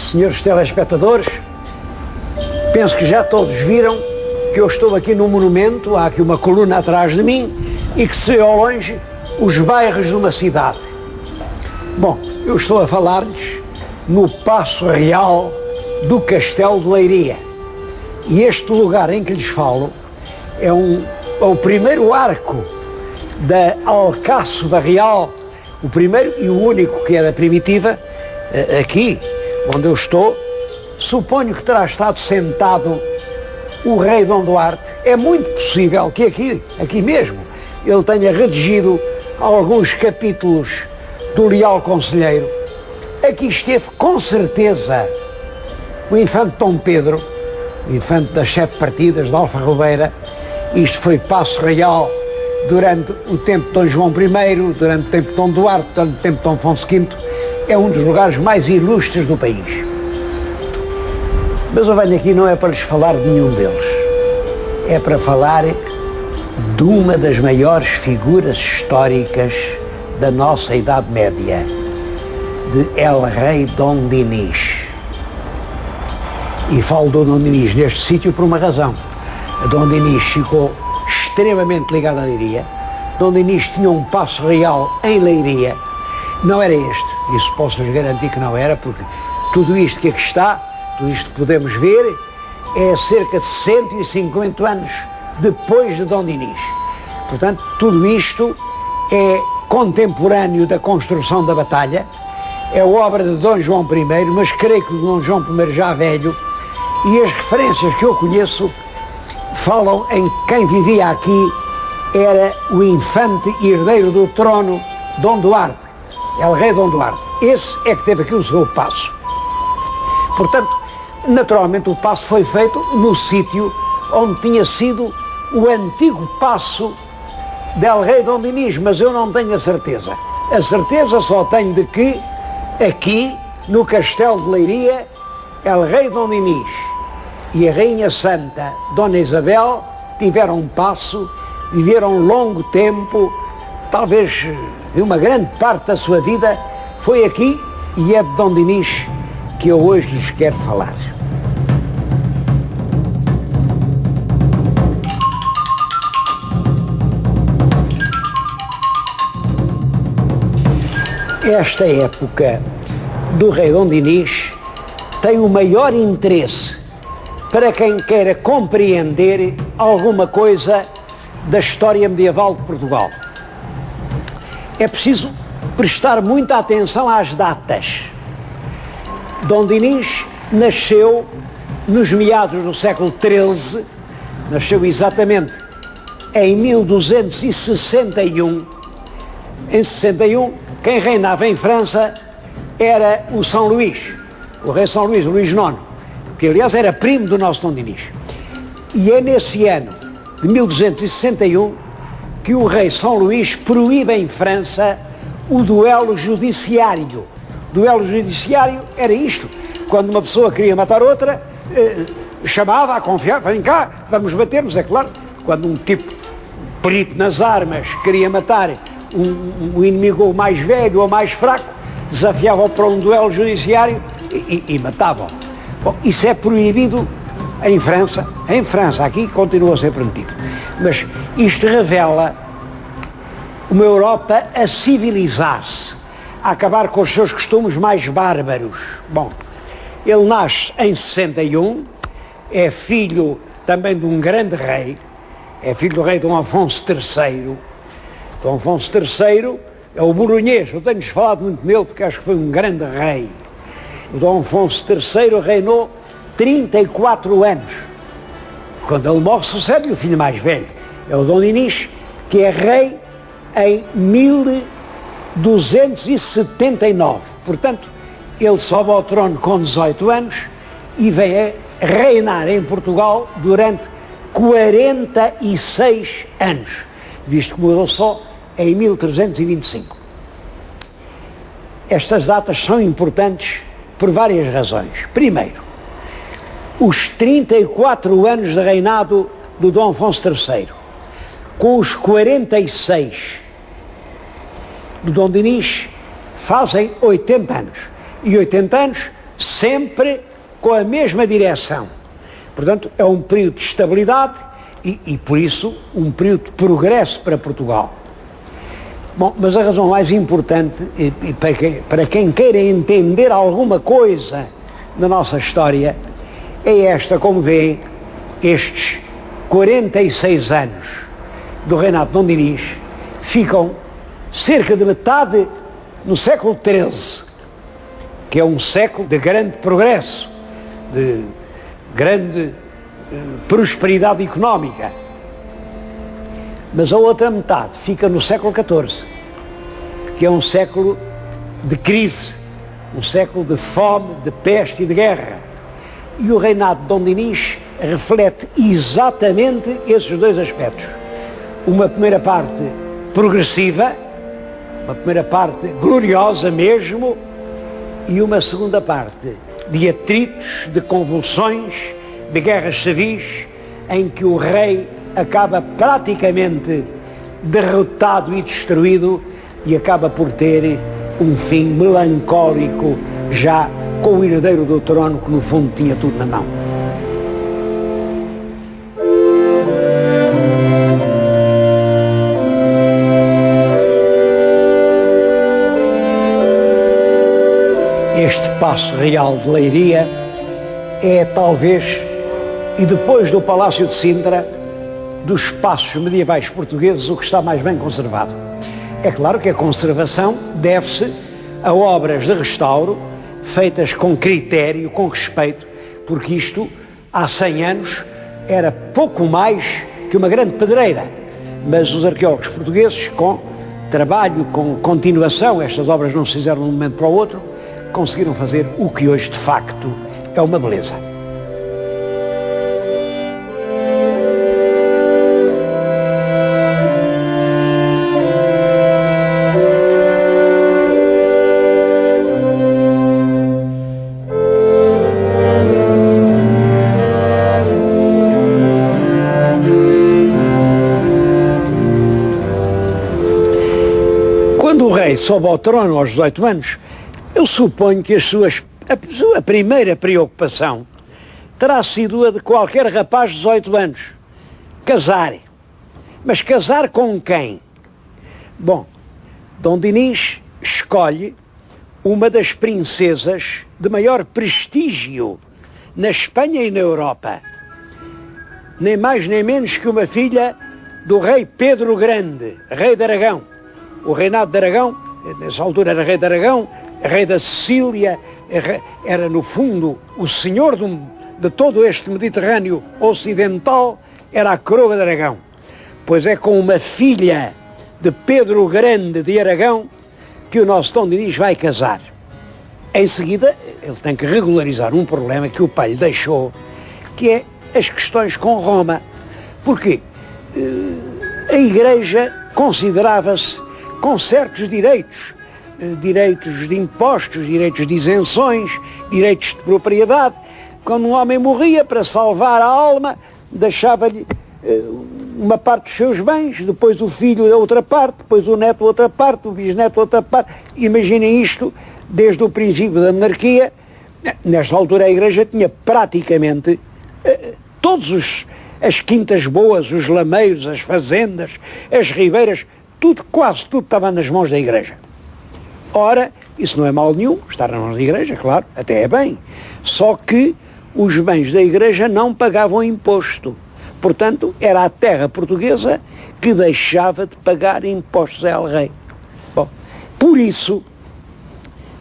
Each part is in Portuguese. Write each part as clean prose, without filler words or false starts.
Senhores telespectadores, penso que já todos viram que eu estou aqui num monumento, há aqui uma coluna atrás de mim e que se vê ao longe os bairros de uma cidade. Bom, eu estou a falar-lhes no Paço Real do Castelo de Leiria. E este lugar em que lhes falo é o primeiro arco da Alcáçova Real, o primeiro e o único que era primitiva, aqui onde eu estou. Suponho que terá estado sentado o rei Dom Duarte. É muito possível que aqui mesmo, ele tenha redigido alguns capítulos do Leal Conselheiro. Aqui esteve com certeza o infante Dom Pedro, o infante das 7 partidas de Alfa Robeira. Isto foi Paço Real durante o tempo de Dom João I, durante o tempo de Dom Duarte, durante o tempo de Dom Afonso V. É um dos lugares mais ilustres do país. Mas eu venho aqui não é para lhes falar de nenhum deles. É para falar de uma das maiores figuras históricas da nossa Idade Média, de El Rei Dom Dinis. E falo do Dom Dinis neste sítio por uma razão. Dom Dinis ficou extremamente ligado à Leiria. Dom Dinis tinha um paço real em Leiria. Não era este, isso posso-lhes garantir que não era, porque tudo isto que aqui está, tudo isto que podemos ver, é cerca de 150 anos depois de Dom Dinis. Portanto, tudo isto é contemporâneo da construção da batalha, é obra de Dom João I, mas creio que o Dom João I já velho, e as referências que eu conheço falam em quem vivia aqui era o infante herdeiro do trono, Dom Duarte, El Rei Dom Duarte. Esse é que teve aqui o seu paço. Portanto, naturalmente o paço foi feito no sítio onde tinha sido o antigo paço del Rei Dom Dinis, mas eu não tenho a certeza. A certeza só tenho de que aqui, no Castelo de Leiria, El Rei Dom Dinis e a Rainha Santa Dona Isabel tiveram um paço, viveram um longo tempo, talvez uma grande parte da sua vida foi aqui, e é de Dom Dinis que eu hoje lhes quero falar. Esta época do rei Dom Dinis tem o maior interesse para quem queira compreender alguma coisa da história medieval de Portugal. É preciso prestar muita atenção às datas. Dom Dinis nasceu nos meados do século XIII, nasceu exatamente em 1261. Em 61, quem reinava em França era o São Luís, o rei São Luís, o Luís IX, que aliás era primo do nosso Dom Dinis. E é nesse ano de 1261 que o rei São Luís proíbe em França o duelo judiciário. Duelo judiciário era isto: quando uma pessoa queria matar outra, chamava a confiar, vem cá, vamos batermos. É claro, quando um tipo perito nas armas queria matar um inimigo mais velho ou mais fraco, desafiava-o para um duelo judiciário e matava-o. Bom, isso é proibido em França. Em França, aqui continua a ser permitido. Mas isto revela uma Europa a civilizar-se, a acabar com os seus costumes mais bárbaros. Bom, ele nasce em 61, é filho também de um grande rei, é filho do rei Dom Afonso III. Dom Afonso III é o Bolonhês, eu tenho-lhes falado muito nele porque acho que foi um grande rei. O Dom Afonso III reinou 34 anos. Quando ele morre, sucede o filho mais velho, é o Dom Dinis, que é rei em 1279. Portanto, ele sobe ao trono com 18 anos e vem a reinar em Portugal durante 46 anos, visto que mudou só em 1325. Estas datas são importantes por várias razões. Primeiro, os 34 anos de reinado do Dom Afonso III, com os 46 do Dom Dinis, fazem 80 anos. E 80 anos sempre com a mesma direção. Portanto, é um período de estabilidade e por isso, um período de progresso para Portugal. Bom, mas a razão mais importante, e para quem queira entender alguma coisa da nossa história, é esta, como vêem, estes 46 anos do reinado de Dom Dinis ficam cerca de metade no século XIII, que é um século de grande progresso, de grande prosperidade económica. Mas a outra metade fica no século XIV, que é um século de crise, um século de fome, de peste e de guerra. E o reinado de Dom Dinis reflete exatamente esses dois aspectos. Uma primeira parte progressiva, uma primeira parte gloriosa mesmo, e uma segunda parte de atritos, de convulsões, de guerras civis, em que o rei acaba praticamente derrotado e destruído e acaba por ter um fim melancólico, já com o herdeiro do trono que no fundo tinha tudo na mão. Este Paço Real de Leiria é talvez, e depois do Palácio de Sintra, dos paços medievais portugueses o que está mais bem conservado. É claro que a conservação deve-se a obras de restauro feitas com critério, com respeito, porque isto há 100 anos era pouco mais que uma grande pedreira, mas os arqueólogos portugueses, com trabalho, com continuação, estas obras não se fizeram de um momento para o outro, conseguiram fazer o que hoje de facto é uma beleza. Quando o rei sobe ao trono aos 18 anos, eu suponho que a primeira preocupação terá sido a de qualquer rapaz de 18 anos. Casar. Mas casar com quem? Bom, Dom Dinis escolhe uma das princesas de maior prestígio na Espanha e na Europa. Nem mais nem menos que uma filha do rei Pedro o Grande, rei de Aragão. O reinado de Aragão, nessa altura era rei de Aragão, rei da Sicília, era no fundo o senhor de todo este Mediterrâneo ocidental, era a coroa de Aragão. Pois é com uma filha de Pedro o Grande de Aragão que o nosso Dom Dinis vai casar. Em seguida, ele tem que regularizar um problema que o pai lhe deixou, que é as questões com Roma. Porque a Igreja considerava-se com certos direitos, direitos de impostos, direitos de isenções, direitos de propriedade. Quando um homem morria, para salvar a alma, deixava-lhe uma parte dos seus bens, depois o filho da outra parte, depois o neto outra parte, o bisneto outra parte. Imaginem isto desde o princípio da monarquia. Nesta altura a Igreja tinha praticamente todas as quintas boas, os lameiros, as fazendas, as ribeiras, tudo, quase tudo estava nas mãos da Igreja. Ora, isso não é mal nenhum, estar nas mãos da Igreja, claro, até é bem. Só que os bens da Igreja não pagavam imposto. Portanto, era a terra portuguesa que deixava de pagar impostos ao rei. Bom, por isso,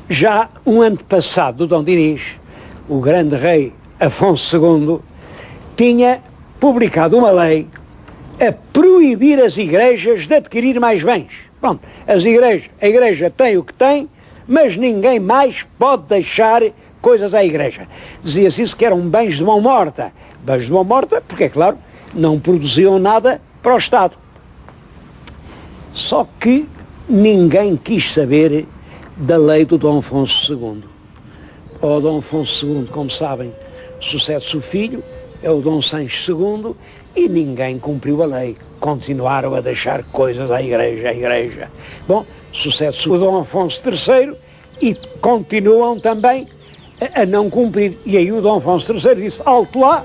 já um antepassado do Dom Dinis, o grande rei Afonso II, tinha publicado uma lei a proibir as igrejas de adquirir mais bens. Pronto, a igreja tem o que tem, mas ninguém mais pode deixar coisas à igreja. Dizia-se isso que eram bens de mão morta. Bens de mão morta porque, é claro, não produziam nada para o Estado. Só que ninguém quis saber da lei do Dom Afonso II. O Dom Afonso II, como sabem, sucede-se o filho, é o Dom Sancho II, e ninguém cumpriu a lei. Continuaram a deixar coisas à igreja. Bom, sucede-se o Dom Afonso III e continuam também a não cumprir. E aí o Dom Afonso III disse, alto lá,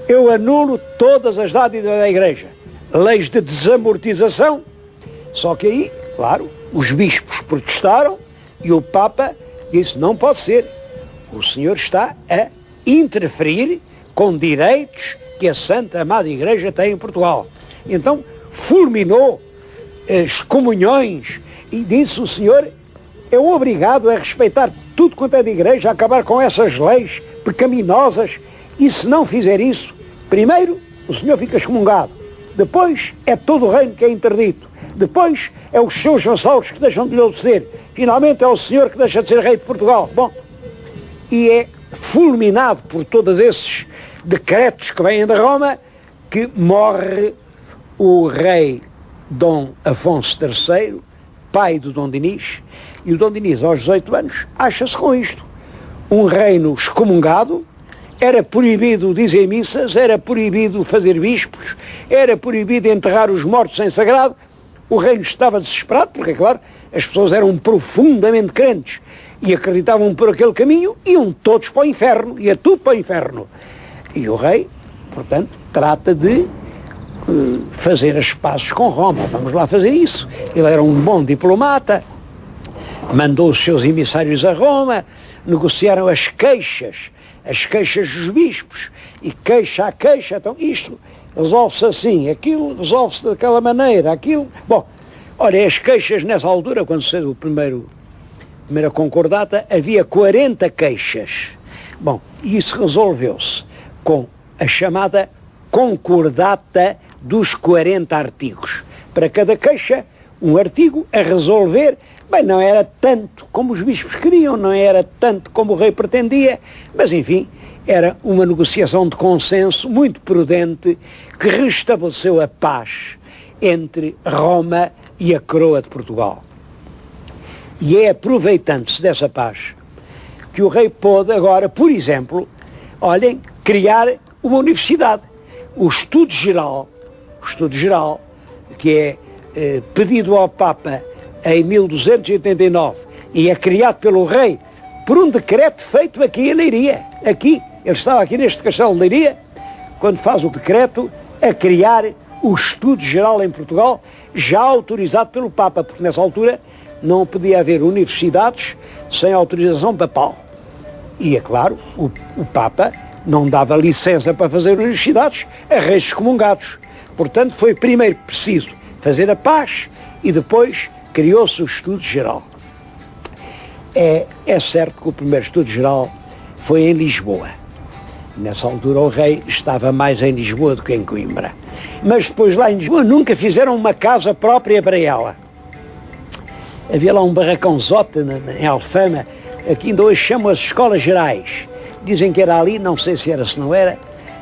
eu anulo todas as dádivas da Igreja. Leis de desamortização. Só que aí, claro, os bispos protestaram e o Papa disse, não pode ser. O senhor está a interferir com direitos que a Santa Amada Igreja tem em Portugal. Então, fulminou as comunhões e disse o senhor é obrigado a respeitar tudo quanto é de Igreja, a acabar com essas leis pecaminosas e se não fizer isso, primeiro o senhor fica excomungado, depois é todo o reino que é interdito, depois é os seus vassalos que deixam de lhe obedecer, finalmente é o senhor que deixa de ser rei de Portugal. Bom, e é fulminado por todos esses decretos que vêm de Roma que morre o rei Dom Afonso III, pai do Dom Dinis, e o Dom Dinis aos 18 anos acha-se com isto. Um reino excomungado, era proibido dizer missas, era proibido fazer bispos, era proibido enterrar os mortos em sagrado. O reino estava desesperado, porque, é claro, as pessoas eram profundamente crentes e acreditavam por aquele caminho, iam todos para o inferno, ia tudo para o inferno. E o rei, portanto, trata de fazer as pazes com Roma. Vamos lá fazer isso. Ele era um bom diplomata, mandou os seus emissários a Roma, negociaram as queixas dos bispos, e queixa a queixa, então isto resolve-se assim, aquilo resolve-se daquela maneira, aquilo... Bom, olha, as queixas nessa altura, quando se fez a primeira concordata, havia 40 queixas. Bom, e isso resolveu-se com a chamada concordata dos 40 artigos. Para cada queixa, um artigo a resolver. Bem, não era tanto como os bispos queriam, não era tanto como o rei pretendia, mas enfim, era uma negociação de consenso muito prudente que restabeleceu a paz entre Roma e a coroa de Portugal. E é aproveitando-se dessa paz que o rei pôde agora, por exemplo, olhem, criar uma universidade. O Estudo Geral, que é pedido ao Papa em 1289 e é criado pelo rei por um decreto feito aqui em Leiria. Aqui, ele estava aqui neste castelo de Leiria, quando faz o decreto a criar o Estudo Geral em Portugal, já autorizado pelo Papa, porque nessa altura não podia haver universidades sem autorização papal. E, é claro, o Papa não dava licença para fazer universidades a reis excomungados. Portanto, foi primeiro preciso fazer a paz e depois criou-se o Estudo Geral. É certo que o primeiro Estudo Geral foi em Lisboa. Nessa altura o rei estava mais em Lisboa do que em Coimbra. Mas depois lá em Lisboa nunca fizeram uma casa própria para ela. Havia lá um barracãozote em Alfama, aqui ainda hoje chamam as Escolas Gerais. Dizem que era ali, não sei se era, se não era.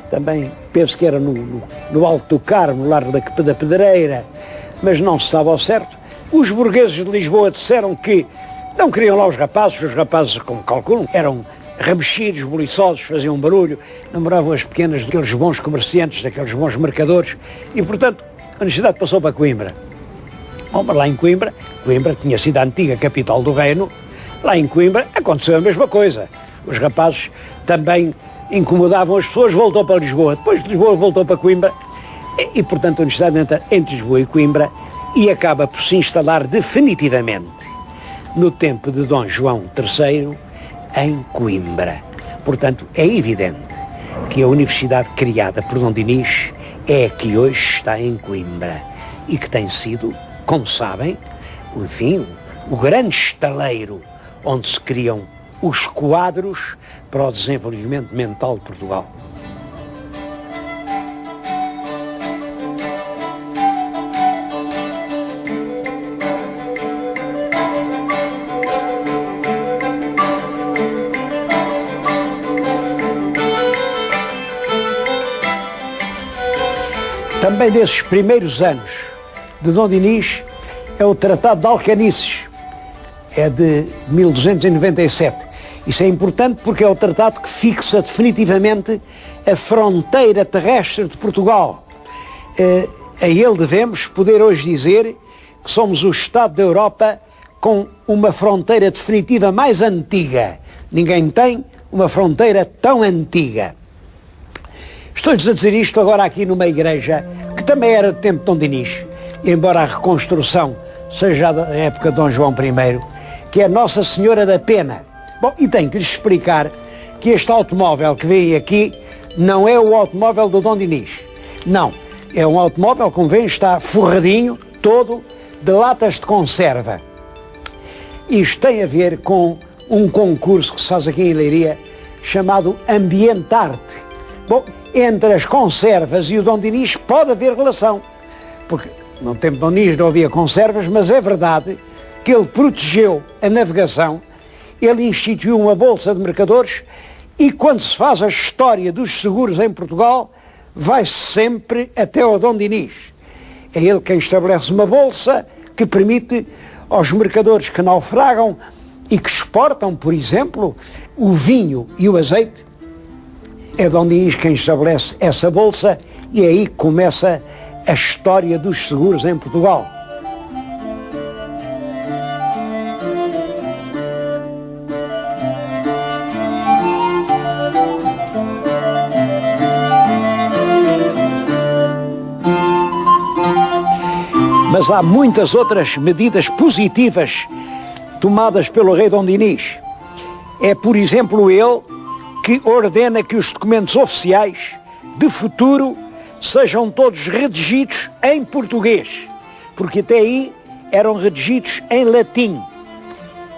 Também penso que era no Alto do Carmo, no largo da Pedreira, mas não se sabe ao certo. Os burgueses de Lisboa disseram que não queriam lá os rapazes, como calculam, eram remexidos, boliçosos, faziam barulho, namoravam as pequenas daqueles bons comerciantes, daqueles bons mercadores, e portanto a universidade passou para Coimbra. Bom, mas lá em Coimbra tinha sido a antiga capital do reino, lá em Coimbra aconteceu a mesma coisa. Os rapazes também incomodavam as pessoas, voltou para Lisboa, depois de Lisboa voltou para Coimbra, e portanto a universidade entra entre Lisboa e Coimbra e acaba por se instalar definitivamente no tempo de Dom João III em Coimbra. Portanto, é evidente que a universidade criada por Dom Dinis é a que hoje está em Coimbra e que tem sido, como sabem, enfim, o grande estaleiro onde se criam os quadros para o desenvolvimento mental de Portugal. Também desses primeiros anos de Dom Dinis é o Tratado de Alcanices, é de 1297. Isso é importante porque é o tratado que fixa definitivamente a fronteira terrestre de Portugal. A ele devemos poder hoje dizer que somos o Estado da Europa com uma fronteira definitiva mais antiga Ninguém tem uma fronteira tão antiga. Estou-lhes a dizer isto agora aqui numa igreja que também era do tempo de Dom Dinis, embora a reconstrução seja da época de Dom João I, que é Nossa Senhora da Pena. Bom, e tenho que lhes explicar que este automóvel que vem aqui não é o automóvel do Dom Dinis. Não, é um automóvel, como veem, está forradinho, todo de latas de conserva. Isto tem a ver com um concurso que se faz aqui em Leiria, chamado Ambientarte. Bom, entre as conservas e o Dom Dinis pode haver relação, porque no tempo de Dom Dinis não havia conservas, mas é verdade que ele protegeu a navegação, ele instituiu uma bolsa de mercadores e quando se faz a história dos seguros em Portugal, vai-se sempre até ao Dom Dinis. É ele quem estabelece uma bolsa que permite aos mercadores que naufragam e que exportam, por exemplo, o vinho e o azeite. É Dom Dinis quem estabelece essa bolsa e é aí que começa a história dos seguros em Portugal. Mas há muitas outras medidas positivas tomadas pelo rei Dom Dinis. É, por exemplo, ele que ordena que os documentos oficiais de futuro sejam todos redigidos em português, porque até aí eram redigidos em latim.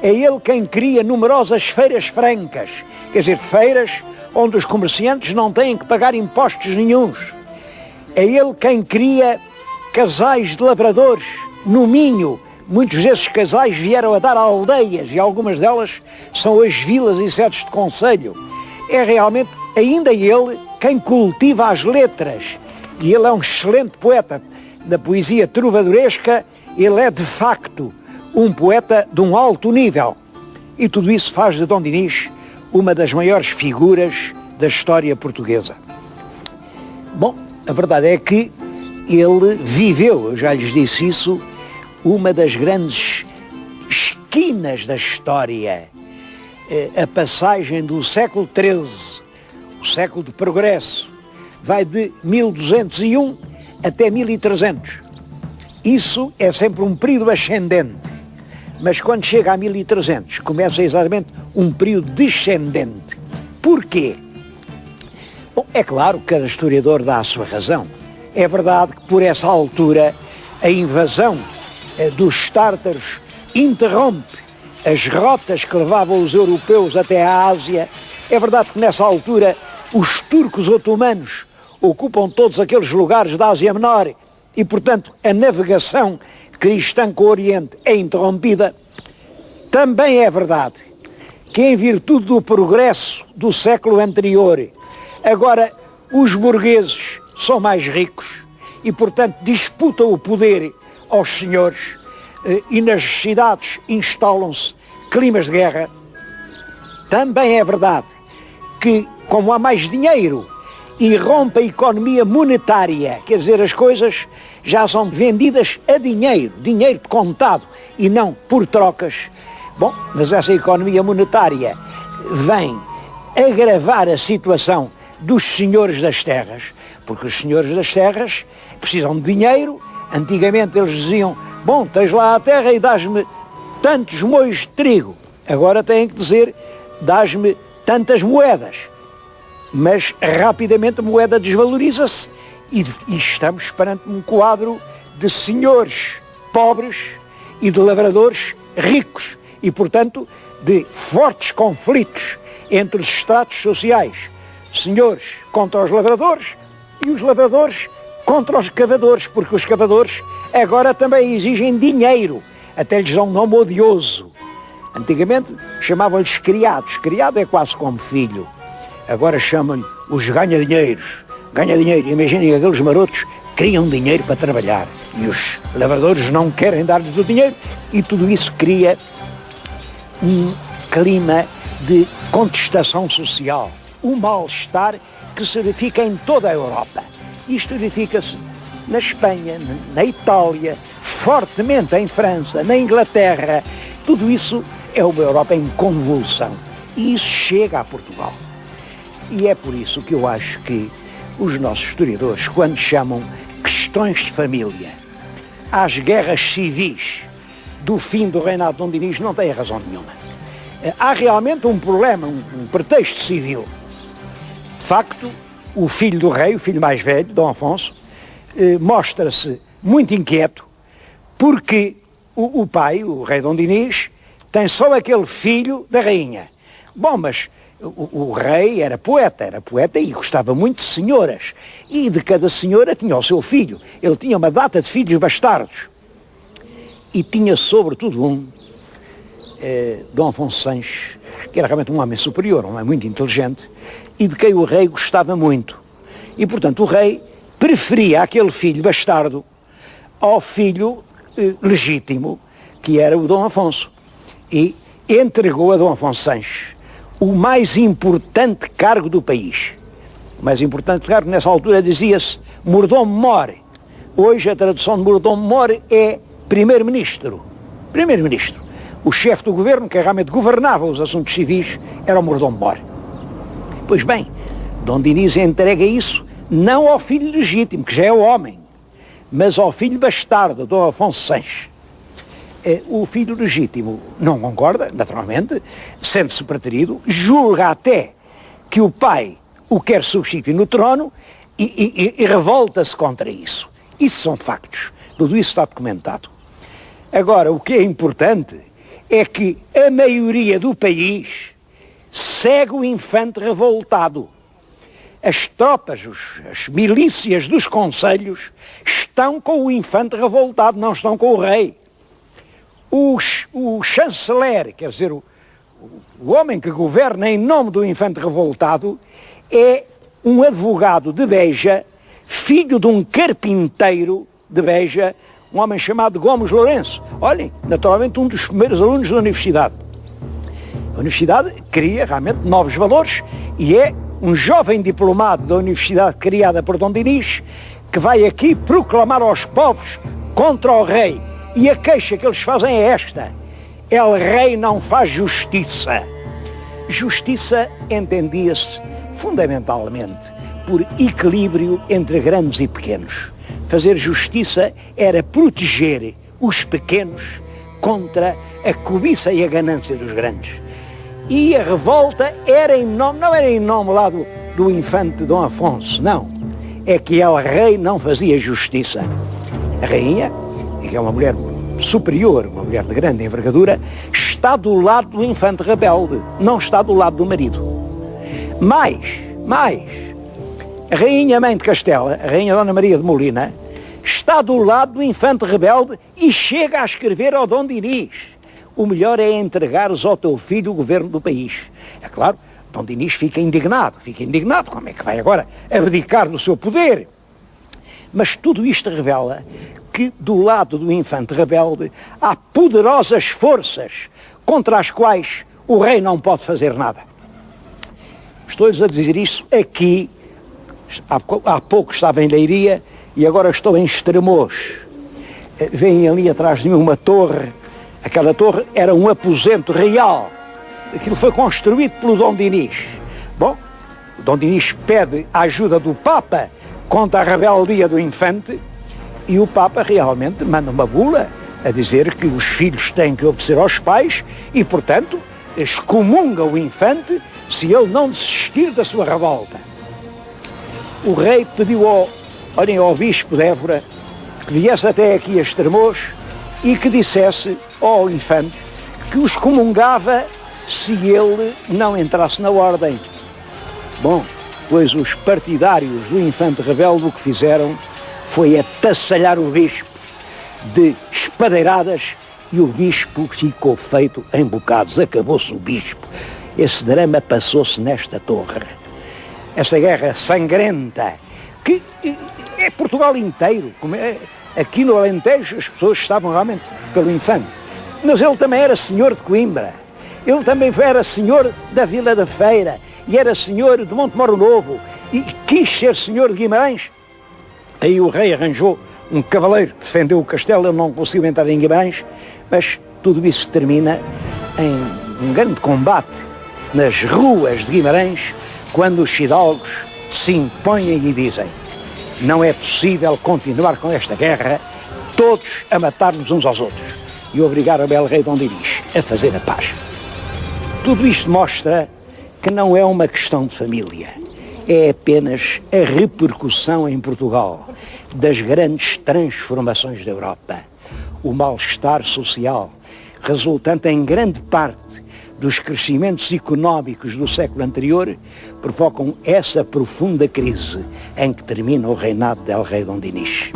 É ele quem cria numerosas feiras francas, quer dizer, feiras onde os comerciantes não têm que pagar impostos nenhuns. É ele quem cria casais de lavradores no Minho. Muitos desses casais vieram a dar a aldeias e algumas delas são hoje vilas e sedes de concelho. É realmente ainda ele quem cultiva as letras e ele é um excelente poeta da poesia trovadoresca. Ele é de facto um poeta de um alto nível e tudo isso faz de Dom Dinis uma das maiores figuras da história portuguesa. Bom, a verdade é que ele viveu, eu já lhes disse isso, uma das grandes esquinas da história, a passagem do século XIII, o século de progresso, vai de 1201 até 1300. Isso é sempre um período ascendente, mas quando chega a 1300 começa exatamente um período descendente. Porquê? Bom, é claro que cada historiador dá a sua razão. É verdade que por essa altura a invasão dos tártaros interrompe as rotas que levavam os europeus até a Ásia. É verdade que nessa altura os turcos otomanos ocupam todos aqueles lugares da Ásia Menor e, portanto, a navegação cristã com o Oriente é interrompida. Também é verdade que, em virtude do progresso do século anterior, agora os burgueses são mais ricos e, portanto, disputam o poder aos senhores e nas cidades instalam-se climas de guerra. Também é verdade que, como há mais dinheiro, irrompe a economia monetária, quer dizer, as coisas já são vendidas a dinheiro, dinheiro de contado e não por trocas. Bom, mas essa economia monetária vem agravar a situação dos senhores das terras, porque os senhores das terras precisam de dinheiro. Antigamente eles diziam, bom, tens lá a terra e dás-me tantos moinhos de trigo. Agora têm que dizer, dás-me tantas moedas. Mas rapidamente a moeda desvaloriza-se e estamos perante um quadro de senhores pobres e de lavradores ricos e, portanto, de fortes conflitos entre os estratos sociais. Senhores contra os lavradores e os lavradores contra os cavadores, porque os cavadores agora também exigem dinheiro, até lhes dão um nome odioso. Antigamente chamavam-lhes criados, criado é quase como filho. Agora chamam-lhe os ganha-dinheiros. Ganha-dinheiro, imaginem aqueles marotos criam dinheiro para trabalhar e os lavradores não querem dar-lhes o dinheiro e tudo isso cria um clima de contestação social, um mal-estar que se verifica em toda a Europa. Isto verifica-se na Espanha, na Itália, fortemente em França, na Inglaterra. Tudo isso é uma Europa em convulsão. E isso chega a Portugal. E é por isso que eu acho que os nossos historiadores, quando chamam questões de família às guerras civis do fim do reinado de Dom Dinis, não têm razão nenhuma. Há realmente um problema, um pretexto civil. De facto, o filho do rei, o filho mais velho, Dom Afonso, mostra-se muito inquieto porque o pai, o rei Dom Dinis, tem só aquele filho da rainha. Bom, mas o rei era poeta e gostava muito de senhoras. E de cada senhora tinha o seu filho. Ele tinha uma data de filhos bastardos. E tinha sobretudo um, Dom Afonso Sanches, que era realmente um homem superior, um homem muito inteligente, e de quem o rei gostava muito. E, portanto, o rei preferia aquele filho bastardo ao filho legítimo, que era o Dom Afonso. E entregou a Dom Afonso Sanches o mais importante cargo do país. O mais importante cargo, nessa altura, dizia-se mordomo-mor. Hoje a tradução de mordomo-mor é primeiro-ministro. Primeiro-ministro. O chefe do governo, que realmente governava os assuntos civis, era o mordomo-mor. Pois bem, Dom Dinis entrega isso não ao filho legítimo, que já é o homem, mas ao filho bastardo, Dom Afonso Sanches. O filho legítimo não concorda, naturalmente, sente-se preterido, julga até que o pai o quer substituir no trono e revolta-se contra isso. Isso são factos, tudo isso está documentado. Agora, o que é importante é que a maioria do país segue o infante revoltado. As tropas, as milícias dos concelhos estão com o infante revoltado, não estão com o rei. O chanceler, quer dizer, o homem que governa em nome do infante revoltado, é um advogado de Beja, filho de um carpinteiro de Beja, um homem chamado Gomes Lourenço. Olhem, naturalmente um dos primeiros alunos da universidade. A universidade cria realmente novos valores e é um jovem diplomado da universidade criada por Dom Dinis que vai aqui proclamar aos povos contra o rei. E a queixa que eles fazem é esta: el rei não faz justiça. Justiça entendia-se fundamentalmente por equilíbrio entre grandes e pequenos. Fazer justiça era proteger os pequenos contra a cobiça e a ganância dos grandes. E a revolta era em nome, não era em nome lá do infante Dom Afonso, não. É que el rei não fazia justiça. A rainha, que é uma mulher superior, uma mulher de grande envergadura, está do lado do infante rebelde, não está do lado do marido. Mais, a rainha mãe de Castela, a rainha Dona Maria de Molina, está do lado do infante rebelde e chega a escrever ao Dom Dinis: o melhor é entregares ao teu filho o governo do país. É claro, Dom Dinis fica indignado, como é que vai agora abdicar do seu poder? Mas tudo isto revela que do lado do infante rebelde há poderosas forças contra as quais o rei não pode fazer nada. Estou-lhes a dizer isso aqui, há pouco estava em Leiria e agora estou em Estremoz. Vem ali atrás de mim uma torre, aquela torre era um aposento real, aquilo foi construído pelo Dom Dinis. Bom, o Dom Dinis pede a ajuda do Papa contra a rebeldia do infante e o Papa realmente manda uma bula a dizer que os filhos têm que obedecer aos pais e, portanto, excomunga o infante se ele não desistir da sua revolta. O rei pediu ao bispo de Évora que viesse até aqui a Estremoz e que dissesse ao infante que os excomungava se ele não entrasse na ordem. Bom, pois os partidários do infante rebelde o que fizeram foi atassalhar o bispo de espadeiradas e o bispo ficou feito em bocados. Acabou-se o bispo. Esse drama passou-se nesta torre. Esta guerra sangrenta, que é Portugal inteiro. Aqui no Alentejo as pessoas estavam realmente pelo infante. Mas ele também era senhor de Coimbra. Ele também era senhor da Vila da Feira. E era senhor de Montemoro Novo. E quis ser senhor de Guimarães. Aí o rei arranjou um cavaleiro que defendeu o castelo, ele não conseguiu entrar em Guimarães, mas tudo isso termina em um grande combate nas ruas de Guimarães, quando os fidalgos se impõem e dizem: não é possível continuar com esta guerra, todos a matar-nos uns aos outros, e obrigar o belo rei Dom Dinis a fazer a paz. Tudo isto mostra que não é uma questão de família, é apenas a repercussão em Portugal das grandes transformações da Europa. O mal-estar social, resultante em grande parte dos crescimentos económicos do século anterior, provocam essa profunda crise em que termina o reinado del rei Dom Dinis.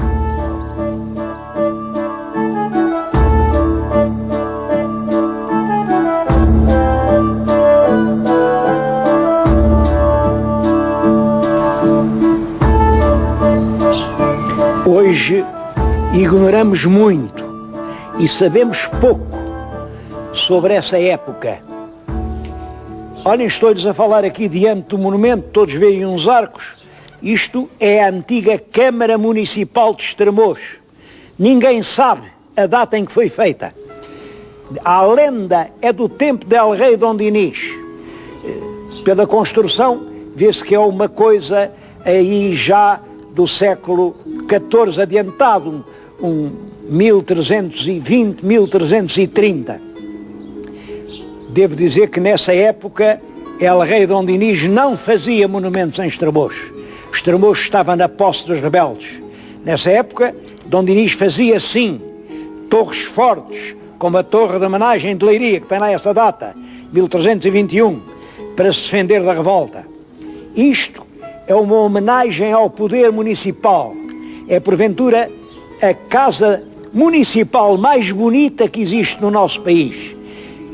Hoje ignoramos muito e sabemos pouco sobre essa época. Olhem, estou-lhes a falar aqui diante do monumento, todos veem uns arcos. Isto é a antiga Câmara Municipal de Estremoz. Ninguém sabe a data em que foi feita. A lenda é do tempo del rei Dom Dinis. Pela construção, vê-se que é uma coisa aí já do século XIV adiantado, 1320, 1330. Devo dizer que nessa época el rei Dom Dinis não fazia monumentos em Estremoz. Estremoz estava na posse dos rebeldes. Nessa época, Dom Dinis fazia sim torres fortes, como a Torre de Homenagem de Leiria, que tem lá essa data, 1321, para se defender da revolta. Isto é uma homenagem ao poder municipal. É, porventura, a casa municipal mais bonita que existe no nosso país.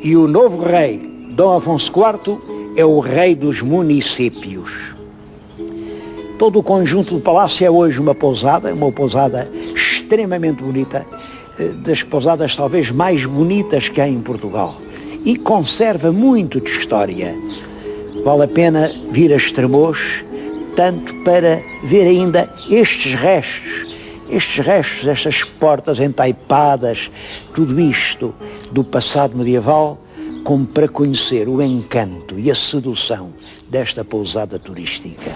E o novo rei, Dom Afonso IV, é o rei dos municípios. Todo o conjunto do palácio é hoje uma pousada extremamente bonita, das pousadas talvez mais bonitas que há em Portugal. E conserva muito de história. Vale a pena vir a Estremoz, tanto para ver ainda estes restos, estas portas entaipadas, tudo isto do passado medieval, como para conhecer o encanto e a sedução desta pousada turística.